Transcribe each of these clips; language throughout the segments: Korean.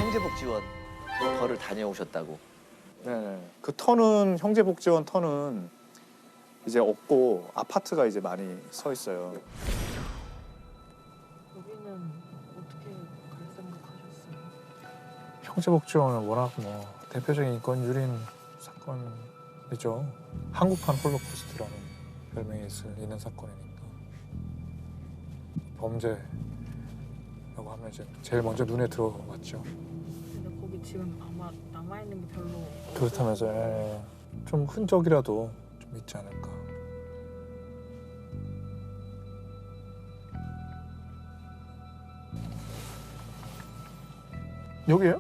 형제복지원 터를 다녀오셨다고. 네. 그 터는 형제복지원 터는 이제 없고 아파트가 이제 많이 서 있어요. 여기는 어떻게 갈 생각하셨어요? 형제복지원은 워낙 뭐 대표적인 인권 유린 사건이죠. 한국판 홀로코스트라는 별명이 있는 사건이니까 범죄라고 하면 이제 제일 먼저 눈에 들어왔죠. 근데 거기 지금 아마 남아있는 게 별로 그렇다면서 좀 흔적이라도 좀 있지 않을까. 여기에요?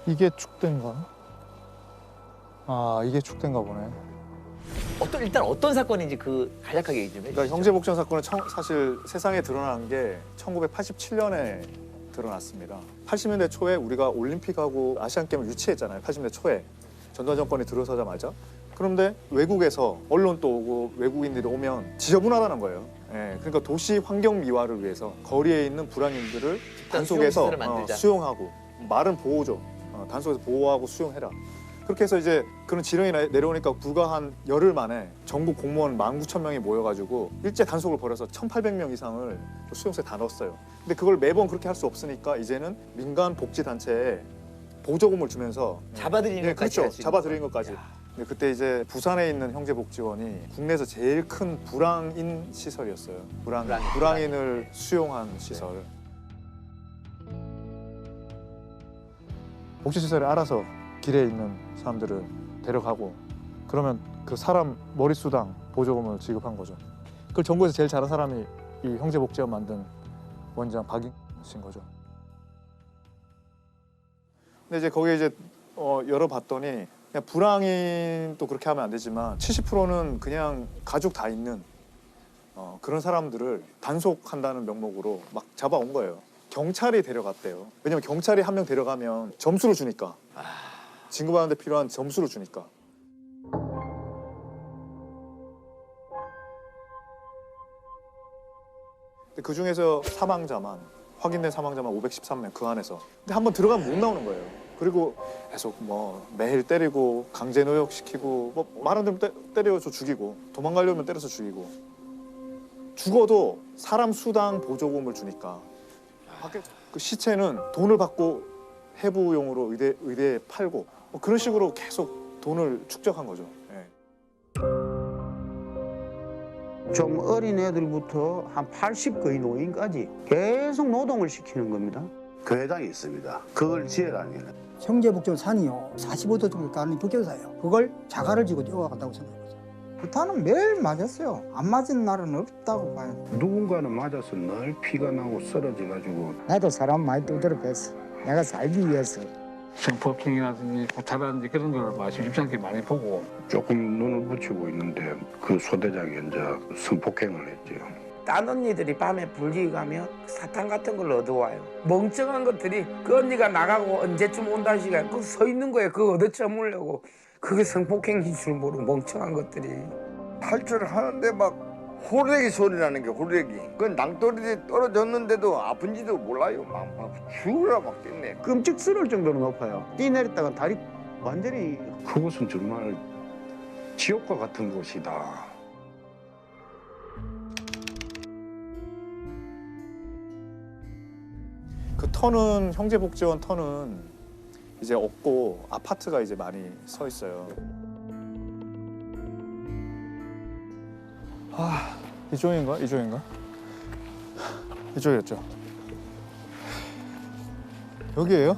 이게 축대인가? 아, 이게 축대인가 보네. 일단 어떤 사건인지 간략하게 얘기 좀 해주시죠. 그러니까 형제복지원 사건은 사실 세상에 드러난 게 1987년에 드러났습니다. 80년대 초에 우리가 올림픽하고 아시안게임을 유치했잖아요. 80년대 초에 전두환 정권이 들어서자마자. 그런데 외국에서 언론 또 오고 외국인들이 오면 지저분하다는 거예요. 예, 그러니까 도시 환경 미화를 위해서 거리에 있는 불황인들을 단속해서 수용하고, 말은 보호죠. 단속해서 보호하고 수용해라. 그렇게 해서 이제 그런 지령이 내려오니까 불과 한 열흘 만에 전국 공무원 19,000명이 모여가지고 일제 단속을 벌여서 1,800명 이상을 수용소에 다 넣었어요. 근데 그걸 매번 그렇게 할 수 없으니까 이제는 민간 복지단체에 보조금을 주면서 잡아들이는 것까지. 그렇죠. 잡아들이는 것까지. 근데 그때 이제 부산에 있는 형제복지원이 국내에서 제일 큰 불황인 시설이었어요. 불황인을 수용한 시설. 복지시설에 알아서 길에 있는 사람들을 데려가고 그러면 그 사람 머릿수당 보조금을 지급한 거죠. 그걸 전국에서 제일 잘한 사람이 이 형제복지원 만든 원장 박인신 거죠. 근데 이제 거기에 이제 열어봤더니 그냥 불황인도 그렇게 하면 안 되지만 70%는 그냥 가족 다 있는 그런 사람들을 단속한다는 명목으로 막 잡아온 거예요. 경찰이 데려갔대요. 왜냐면 경찰이 한 명 데려가면 점수를 주니까. 진급하는 데 필요한 점수를 주니까. 근데 그 중에서 확인된 사망자만 513명 그 안에서. 근데 한번 들어가면 못 나오는 거예요. 그리고 계속 뭐 매일 때리고 강제노역시키고 뭐 말 안 들으면 때려서 죽이고 도망가려면 때려서 죽이고 죽어도 사람 수당 보조금을 주니까 그 시체는 돈을 받고 해부용으로 의대에 팔고 뭐 그런 식으로 계속 돈을 축적한 거죠. 예. 좀 어린 애들부터 한 80 거의 노인까지 계속 노동을 시키는 겁니다. 교회당이 있습니다. 그걸 지으라면 형제복지원 산이요 45도 정도 가는 국경사예요. 그걸 자갈을 지고 뛰어갔다고 생각해보세요. 부탄은 매일 맞았어요. 안 맞은 날은 없다고 봐요. 누군가는 맞아서 늘 피가 나고 쓰러져가지고 나도 사람 많이 두드려 뺐어. 내가 살기 위해서. 성폭행이라든지 구타라든지 그런 걸 심상치 많이 보고 조금 눈을 붙이고 있는데 그 소대장이 이제 성폭행을 했죠. 딴 언니들이 밤에 불기 가면 사탕 같은 걸 얻어와요. 멍청한 것들이 그 언니가 나가고 언제쯤 온다는 시간에 그 서 있는 거예요. 그거 얻어쳐먹으려고. 그게 성폭행인 줄 모르고 멍청한 것들이. 할 줄 하는데 막 호래기 소리 나는 게 호래기. 그 낭떠러지 떨어졌는데도 아픈지도 몰라요. 막 죽으라 막 뛰네. 끔찍스러울 정도로 높아요. 뛰내렸다가 다리 완전히. 그곳은 정말 지옥과 같은 곳이다. 그 터는 형제복지원 터는 이제 없고 아파트가 이제 많이 서 있어요. 아, 이쪽인가? 이쪽이었죠. 여기예요?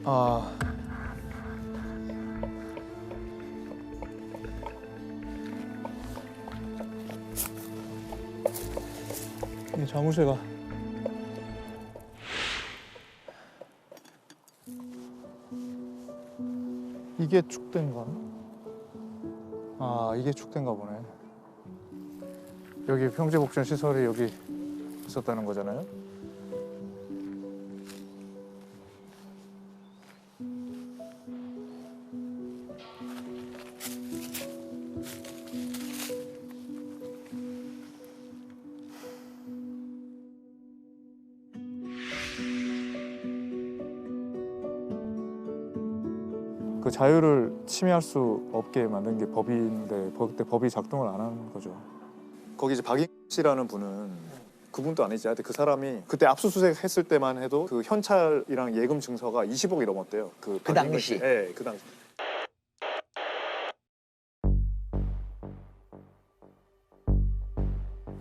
아. 이 자물쇠가 이게 축대인가? 아, 이게 축대인가 보네. 여기 형제복지원 시설이 여기 있었다는 거잖아요. 그 자유를 침해할 수 없게 만든 게 법인데 그때 법이 작동을 안 하는 거죠. 거기 이제 박인 씨라는 분은 그분도 아니지. 하여튼 그 사람이 그때 압수수색 했을 때만 해도 그 현찰이랑 예금 증서가 20억이 넘었대요. 그 당시? 네, 그 당시.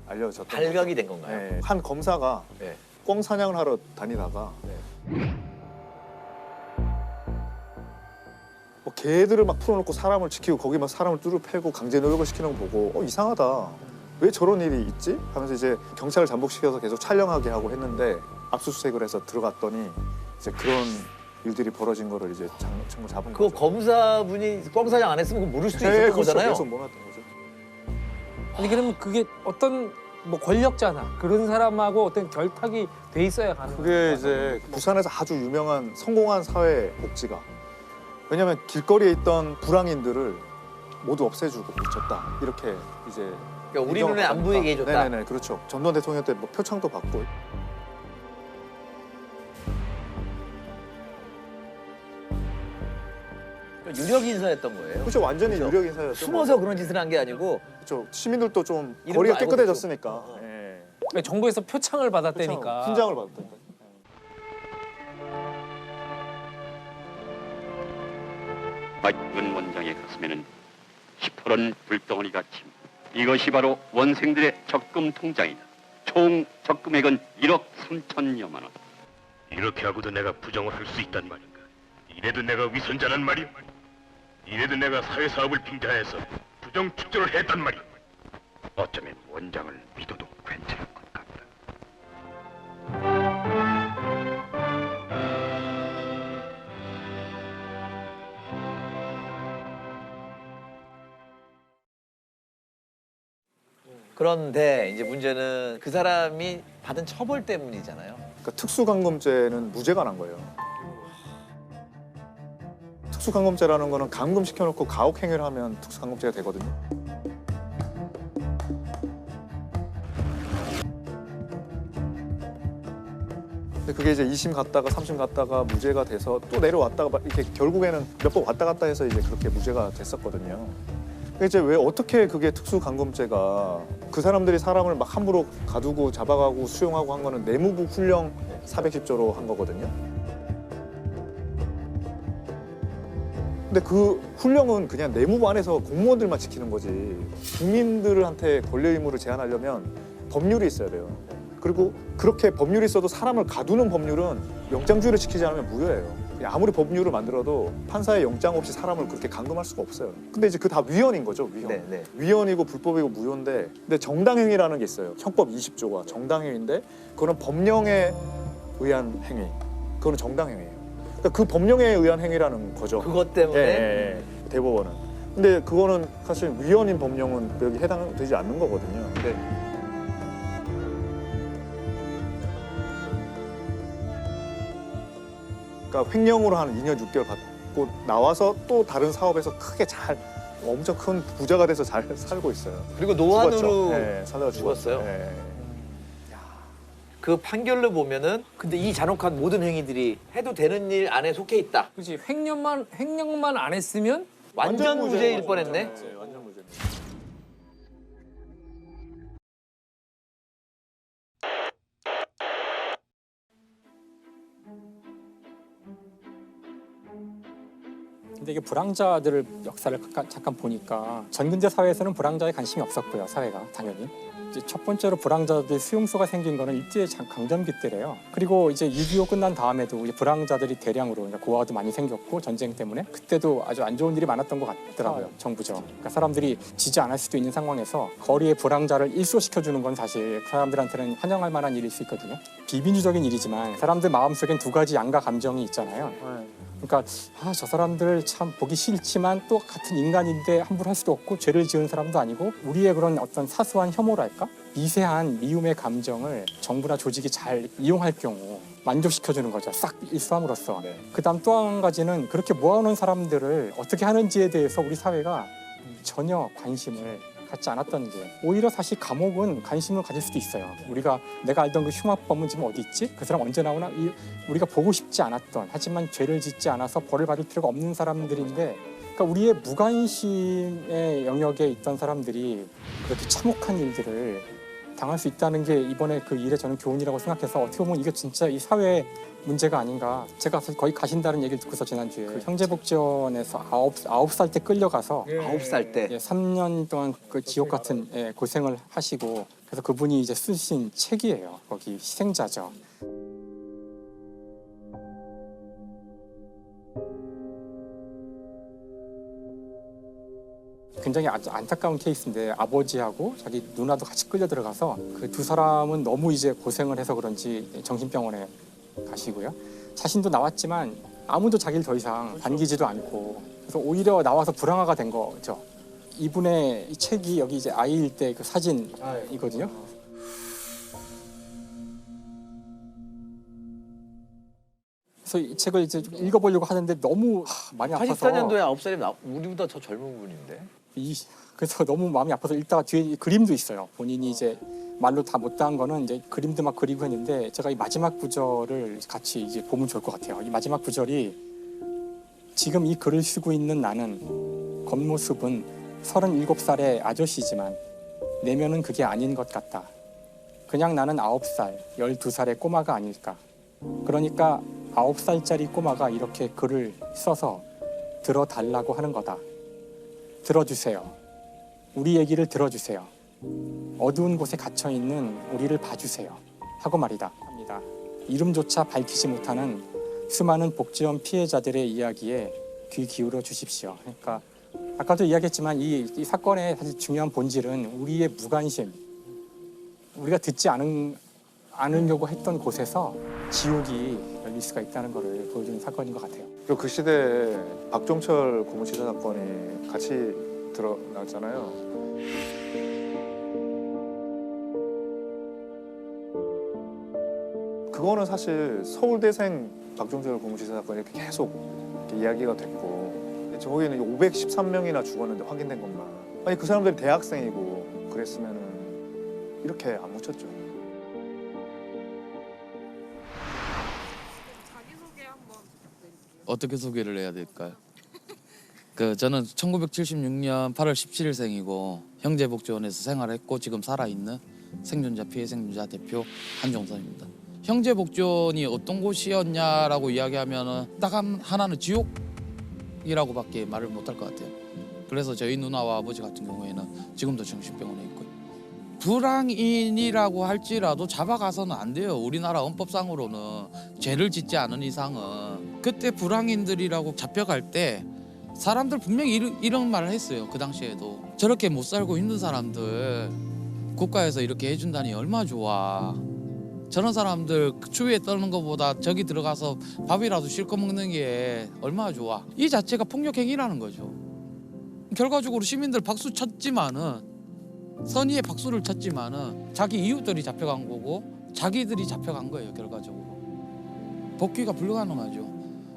알려졌던 발각이 된 건가요? 네, 한 검사가 네. 꿩 사냥을 하러 다니다가 뭐 개들을 막 풀어놓고 사람을 지키고 거기 막 사람을 뚜루 패고 강제 노역을 시키는 거 보고 이상하다. 왜 저런 일이 있지? 하면서 이제 경찰을 잠복시켜서 계속 촬영하게 하고 했는데 압수수색을 해서 들어갔더니 이제 그런 일들이 벌어진 거를 이제 참고 잡은 그 거죠. 검사분이 꿩 사냥 안 했으면 그거 모를 수도 있었던 그렇죠. 거잖아요. 계속 몰랐던 거죠. 아니 그러면 그게 어떤 뭐 권력자나 그런 사람하고 어떤 결탁이 돼 있어야 가능한 그게 이제 부산에서 아주 유명한 성공한 사회 복지가 왜냐하면 길거리에 있던 불황인들을 모두 없애주고 고쳤다 이렇게 이제 그러니까 우리 눈에 안 보이게 해줬다. 네네네 그렇죠. 전두환 대통령 때 뭐 표창도 받고. 유력 인사였던 거예요. 그렇죠. 완전히 그렇죠. 유력 인사였죠. 숨어서 그런 짓을 한 게 아니고 그렇죠. 시민들도 좀 이름도 거리가 알고 깨끗해졌으니까. 됐죠. 예. 그러니까 정부에서 표창을 받았다니까. 훈장을 받았다니까. 박근 원장의 가슴에는 시퍼런 불덩어리가 침. 이것이 바로 원생들의 적금 통장이다. 총 적금액은 1억 3천여만 원. 이렇게 하고도 내가 부정을 할 수 있단 말인가? 이래도 내가 위선자란 말이야? 이래도 내가 사회사업을 빙자해서 부정 축조를 했단 말이야? 어쩌면 원장을 믿어도 괜찮을 것 같다. 그런데 이제 문제는 그 사람이 받은 처벌 때문이잖아요. 그러니까 특수감금죄는 무죄가 난 거예요. 특수감금죄라는 거는 감금시켜놓고 가혹행위를 하면 특수감금죄가 되거든요. 근데 그게 이제 2심 갔다가 3심 갔다가 무죄가 돼서 또 내려왔다가 막 이렇게 결국에는 몇 번 왔다 갔다 해서 이제 그렇게 무죄가 됐었거든요. 근데 이제 왜 어떻게 그게 특수감금죄가 그 사람들이 사람을 막 함부로 가두고 잡아가고 수용하고 한 거는 내무부 훈령 410조로 한 거거든요. 근데 그 훈령은 그냥 내무부 안에서 공무원들만 지키는 거지 국민들한테 권리 의무를 제한하려면 법률이 있어야 돼요. 그리고 그렇게 법률이 있어도 사람을 가두는 법률은 영장주의를 지키지 않으면 무효예요. 그냥 아무리 법률을 만들어도 판사의 영장 없이 사람을 그렇게 감금할 수가 없어요. 근데 이제 그 다 위헌인 거죠, 위헌. 네, 네. 위헌이고 불법이고 무효인데 근데 정당행위라는 게 있어요. 형법 20조가 정당행위인데 그거는 법령에 의한 행위. 그거는 정당행위예요. 그러니까 그 법령에 의한 행위라는 거죠. 그것 때문에 대법원은. 근데 그거는 사실 위헌인 법령은 여기 해당되지 않는 거거든요. 근데 그러니까 횡령으로 한 2년 6개월 받고 나와서 또 다른 사업에서 크게 잘 엄청 큰 부자가 돼서 잘 살고 있어요. 그리고 노안으로 죽었죠. 네, 살다가 죽었어요. 네. 그 판결을 보면은 근데 이 잔혹한 모든 행위들이 해도 되는 일 안에 속해 있다. 그렇지. 횡령만 안 했으면 완전 무죄일 뻔했네. 네, 완전 무죄. 근데 이게 불황자들을 역사를 잠깐 보니까 전근대 사회에서는 불황자에 관심이 없었고요, 사회가 당연히. 이제 첫 번째로 불황자들 수용소가 생긴 거는 일제 강점기 때래요. 그리고 이제 6.25 끝난 다음에도 이제 불황자들이 대량으로 고아도 많이 생겼고 전쟁 때문에 그때도 아주 안 좋은 일이 많았던 것 같더라고요, 정부죠. 그러니까 사람들이 지지 않을 수도 있는 상황에서 거리에 불황자를 일소시켜주는 건 사실 사람들한테는 환영할 만한 일일 수 있거든요. 비민주적인 일이지만 사람들 마음속엔 두 가지 양가 감정이 있잖아요. 그러니까 저 사람들 참 보기 싫지만 또 같은 인간인데 함부로 할 수도 없고 죄를 지은 사람도 아니고 우리의 그런 어떤 사소한 혐오랄까? 미세한 미움의 감정을 정부나 조직이 잘 이용할 경우 만족시켜주는 거죠. 싹 일수함으로써. 네. 그다음 또 한 가지는 그렇게 모아놓은 사람들을 어떻게 하는지에 대해서 우리 사회가 전혀 관심을 갖지 않았던 게 오히려 사실 감옥은 관심을 가질 수도 있어요. 내가 알던 그 흉악범은 지금 어디 있지? 그 사람 언제 나오나? 우리가 보고 싶지 않았던 하지만 죄를 짓지 않아서 벌을 받을 필요가 없는 사람들인데 그러니까 우리의 무관심의 영역에 있던 사람들이 그렇게 참혹한 일들을 당할 수 있다는 게 이번에 그 일에 저는 교훈이라고 생각해서 어떻게 보면 이게 진짜 이 사회의 문제가 아닌가. 제가 거의 가신다는 얘기를 듣고서 지난주에 형제복지원에서 9살 때 끌려가서 9살 때 3년 동안 그 지옥 같은 고생을 하시고 그래서 그분이 이제 쓰신 책이에요. 거기 희생자죠. 굉장히 아주 안타까운 케이스인데 아버지하고 자기 누나도 같이 끌려 들어가서 그 두 사람은 너무 이제 고생을 해서 그런지 정신병원에 가시고요. 자신도 나왔지만 아무도 자기를 더 이상 반기지도 않고 그래서 오히려 나와서 불황아가 된 거죠. 이분의 이 책이 여기 이제 아이일 때 그 사진이거든요. 그래서 이 책을 이제 좀 읽어보려고 하는데 너무 많이 아파서 84년도에 9살이면 우리보다 더 젊은 분인데. 그래서 너무 마음이 아파서 읽다가 뒤에 그림도 있어요. 본인이 이제 말로 다 못다한 거는 이제 그림도 막 그리고 했는데 제가 이 마지막 구절을 같이 이제 보면 좋을 것 같아요. 이 마지막 구절이 지금 이 글을 쓰고 있는 나는 겉모습은 37살의 아저씨지만 내면은 그게 아닌 것 같다. 그냥 나는 9살, 12살의 꼬마가 아닐까. 그러니까 9살짜리 꼬마가 이렇게 글을 써서 들어달라고 하는 거다. 들어주세요. 우리 얘기를 들어주세요. 어두운 곳에 갇혀있는 우리를 봐주세요. 하고 말이다. 합니다. 이름조차 밝히지 못하는 수많은 복지원 피해자들의 이야기에 귀 기울여 주십시오. 그러니까 아까도 이야기했지만 이 사건의 사실 중요한 본질은 우리의 무관심. 우리가 듣지 않으려고 했던 곳에서 지옥이 열릴 수가 있다는 것을 보여주는 사건인 것 같아요. 그리고 그 시대에 박종철 고문치사 사건이 같이 드러났잖아요. 그거는 사실 서울대생 박종철 고문치사 사건이 이렇게 계속 이렇게 이야기가 됐고 저기는 513명이나 죽었는데 확인된 것만. 아니 그 사람들이 대학생이고 그랬으면은 이렇게 안 묻혔죠. 어떻게 소개를 해야 될까요? 저는 1976년 8월 17일생이고 형제복지원에서 생활했고 지금 살아있는 생존자 피해 생존자 대표 한종선입니다. 형제복지원이 어떤 곳이었냐라고 이야기하면은 딱 하나는 지옥이라고밖에 말을 못할 것 같아요. 그래서 저희 누나와 아버지 같은 경우에는 지금도 정신병원에 있고요. 불황인이라고 할지라도 잡아가서는 안 돼요. 우리나라 헌법상으로는 죄를 짓지 않은 이상은. 그때 불황인들이라고 잡혀갈 때 사람들 분명히 이런 말을 했어요. 그 당시에도. 저렇게 못 살고 힘든 사람들 국가에서 이렇게 해준다니 얼마나 좋아. 저런 사람들 추위에 떠는 것보다 저기 들어가서 밥이라도 실컷 먹는 게 얼마나 좋아. 이 자체가 폭력행위라는 거죠. 결과적으로 시민들 박수 쳤지만은 선의의 박수를 쳤지만은 자기 이웃들이 잡혀간 거고 자기들이 잡혀간 거예요. 결과적으로. 복귀가 불가능하죠.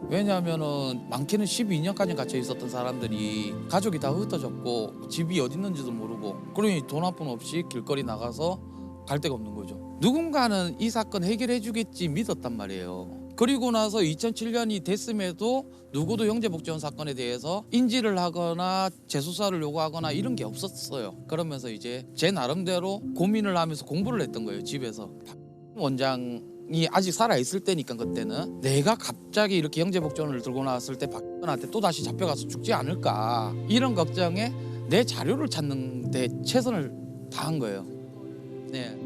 왜냐하면은 많게는 12년까지 갇혀 있었던 사람들이 가족이 다 흩어졌고 집이 어디 있는지도 모르고 그러니 돈 한 푼 없이 길거리 나가서 갈 데가 없는 거죠. 누군가는 이 사건 해결해 주겠지 믿었단 말이에요. 그리고 나서 2007년이 됐음에도 누구도 형제복지원 사건에 대해서 인지를 하거나 재수사를 요구하거나 이런 게 없었어요. 그러면서 이제 제 나름대로 고민을 하면서 공부를 했던 거예요. 집에서. 원장이 아직 살아있을 때니까 그때는 내가 갑자기 이렇게 형제복지원을 들고 나왔을 때 박근혜한테 또다시 잡혀가서 죽지 않을까 이런 걱정에 내 자료를 찾는 데 최선을 다한 거예요. 네.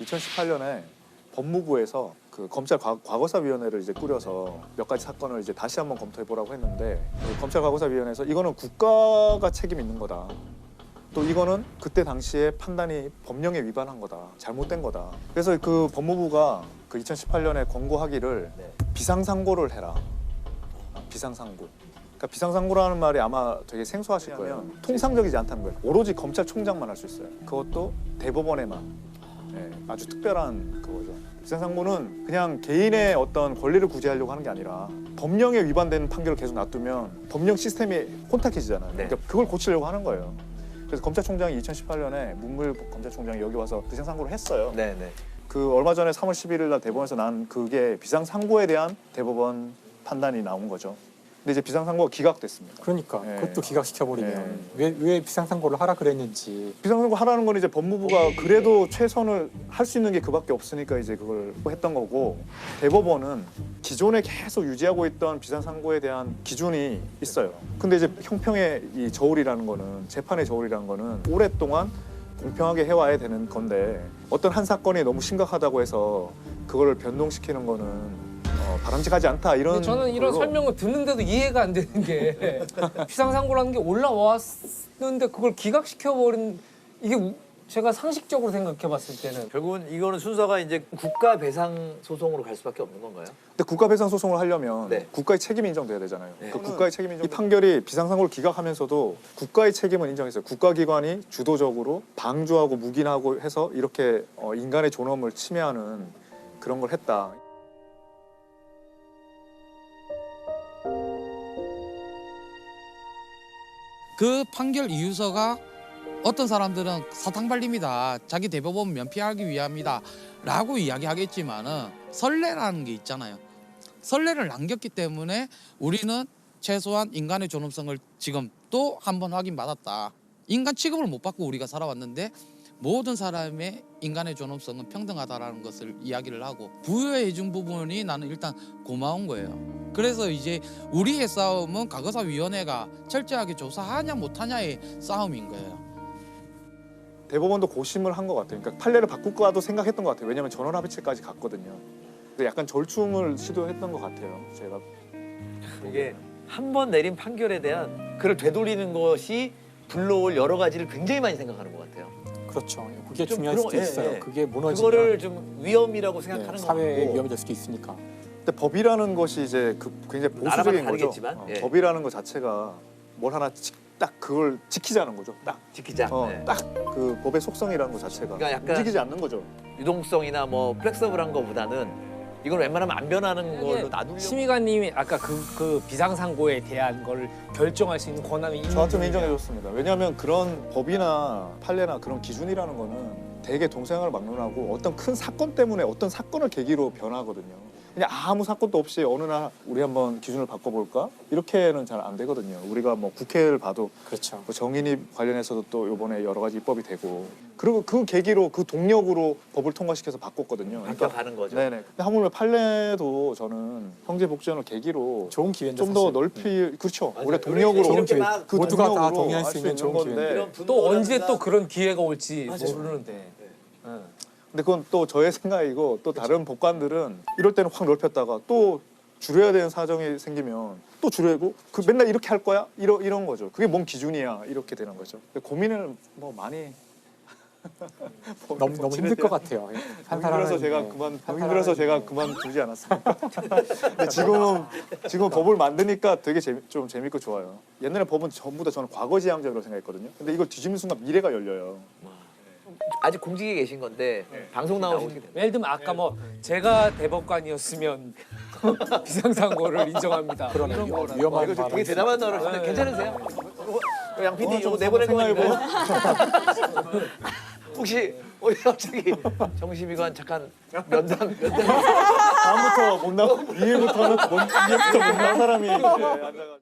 (2018년에) 법무부에서 그 검찰 과거사위원회를 이제 꾸려서 몇 가지 사건을 이제 다시 한번 검토해 보라고 했는데 검찰 과거사위원회에서 이거는 국가가 책임 있는 거다. 또 이거는 그때 당시에 판단이 법령에 위반한 거다. 잘못된 거다. 그래서 그 법무부가 그 2018년에 권고하기를 비상상고를 해라. 비상상고. 그러니까 비상상고라는 말이 아마 되게 생소하실 거예요. 통상적이지 않다는 거예요. 오로지 검찰총장만 할 수 있어요. 그것도 대법원에만. 네, 아주 특별한 그거죠. 비상상고는 그냥 개인의 어떤 권리를 구제하려고 하는 게 아니라 법령에 위반되는 판결을 계속 놔두면 법령 시스템이 혼탁해지잖아요. 네. 그러니까 그걸 고치려고 하는 거예요. 그래서 검찰총장이 2018년에 문무일 검찰총장이 여기 와서 비상상고를 했어요. 네네. 그 얼마 전에 3월 11일 날 대법원에서 난 그게 비상상고에 대한 대법원 판단이 나온 거죠. 근데 이제 비상상고가 기각됐습니다. 그러니까 네. 그것도 기각시켜버리면 왜 비상상고를 하라 그랬는지. 비상상고 하라는 건 이제 법무부가 그래도 최선을 할 수 있는 게 그밖에 없으니까 이제 그걸 했던 거고, 대법원은 기존에 계속 유지하고 있던 비상상고에 대한 기준이 있어요. 근데 이제 형평의 이 저울이라는 거는, 재판의 저울이라는 거는 오랫동안 공평하게 해와야 되는 건데, 어떤 한 사건이 너무 심각하다고 해서 그거를 변동시키는 거는 바람직하지 않다, 이런. 근데 저는 이런 걸로. 설명을 듣는데도 이해가 안 되는 게 비상상고라는 게 올라왔는데 그걸 기각시켜버린, 이게 제가 상식적으로 생각해봤을 때는 결국은 이거는 순서가 이제 국가 배상 소송으로 갈 수밖에 없는 건가요? 근데 국가 배상 소송을 하려면 네. 국가의 책임이 인정돼야 되잖아요. 네. 그 국가의 책임 인정. 이 판결이 비상상고를 기각하면서도 국가의 책임을 인정했어요. 국가기관이 주도적으로 방조하고 묵인하고 해서 이렇게 인간의 존엄을 침해하는 그런 걸 했다. 그 판결 이유서가 어떤 사람들은 사탕발림이다, 자기 대법원 면피하기 위함이다 라고 이야기하겠지만은 선례라는 게 있잖아요. 선례를 남겼기 때문에 우리는 최소한 인간의 존엄성을 지금 또 한 번 확인받았다. 인간 취급을 못 받고 우리가 살아왔는데 모든 사람의 인간의 존엄성은 평등하다라는 것을 이야기를 하고 부여해 준 부분이 나는 일단 고마운 거예요. 그래서 이제 우리의 싸움은 과거사위원회가 철저하게 조사하냐 못하냐의 싸움인 거예요. 대법원도 고심을 한 것 같아요. 그러니까 판례를 바꿀까도 생각했던 것 같아요. 왜냐하면 전원합의체까지 갔거든요. 근데 약간 절충을 시도했던 것 같아요. 제가 이게 한 번 내린 판결에 대한 그걸 되돌리는 것이 불러올 여러 가지를 굉장히 많이 생각하는 것 같아요. 그렇죠. 그게 좀 중요할 그런 수도 거, 있어요. 예. 그게 무너지면 그거를 좀 위험이라고 생각하는 것 사회의 같고. 위험이 될 수도 있으니까. 근데 법이라는 것이 이제 굉장히 보수적인 나라마다 거죠. 다르겠지만, 예. 법이라는 것 자체가 뭘 하나 딱 그걸 지키자는 거죠. 딱 지키자. 네. 딱 그 법의 속성이라는 것 자체가 그러니까 약간 움직이지 않는 거죠. 유동성이나 뭐 플렉서블한 것보다는 이건 웬만하면 안 변하는 걸로 놔두려고. 심의관님이 아까 그 비상상고에 대한 걸 결정할 수 있는 권한이 있는 저한테는 거예요. 인정해줬습니다. 왜냐하면 그런 법이나 판례나 그런 기준이라는 거는 대개 동생을 막론하고 어떤 큰 사건 때문에 어떤 사건을 계기로 변하거든요. 그냥 아무 사건도 없이 어느 날 우리 한번 기준을 바꿔볼까? 이렇게는 잘 안 되거든요. 우리가 뭐 국회를 봐도 그렇죠. 뭐 정인입 관련해서도 또 이번에 여러 가지 입법이 되고, 그리고 그 계기로 그 동력으로 법을 통과시켜서 바꿨거든요. 바뀌어가는 거죠. 네네. 근데 하물며 판례도 저는 형제 복지원을 계기로 좋은 기회인데 좀 더 사실. 넓히 그렇죠. 맞아요. 우리가 동력으로 이렇게 이렇게 막 그 모두가 다 동력으로 동의할 할 수 있는 좋은 건데. 이런 또 언제 분노라든가- 또 그런 기회가 올지 맞아요. 모르는데. 근데 그건 또 저의 생각이고, 또 다른 법관들은 이럴 때는 확 넓혔다가 또 줄여야 되는 사정이 생기면 또 줄이고, 그 맨날 이렇게 할 거야? 이런 거죠. 그게 뭔 기준이야? 이렇게 되는 거죠. 고민을 뭐 많이 너무 힘들 것 같아요. 한 힘들어서 사람은, 제가 네. 힘들어서 제가 그만두지 않았습니까? 근데 지금 법을 만드니까 되게 좀 재밌고 좋아요. 옛날에 법은 전부 다 저는 과거지향적으로 생각했거든요. 근데 이걸 뒤집는 순간 미래가 열려요. 아직 공직에 계신 건데 방송 나오시게 되면 예를 들면 아까 뭐 제가 대법관이었으면 비상상고를 인정합니다. 그러네. 이런 거라든가. 위험한 이거 되게 발언. 대담한 언어인데 괜찮으세요? 양 PD 이거 좀 내보내는 거 생각해보고. 아닌가요? 혹시 갑자기 정심이관 잠깐 면담 다음부터 못 나가. 위에부터는 못 나간 사람이 앉아가지고.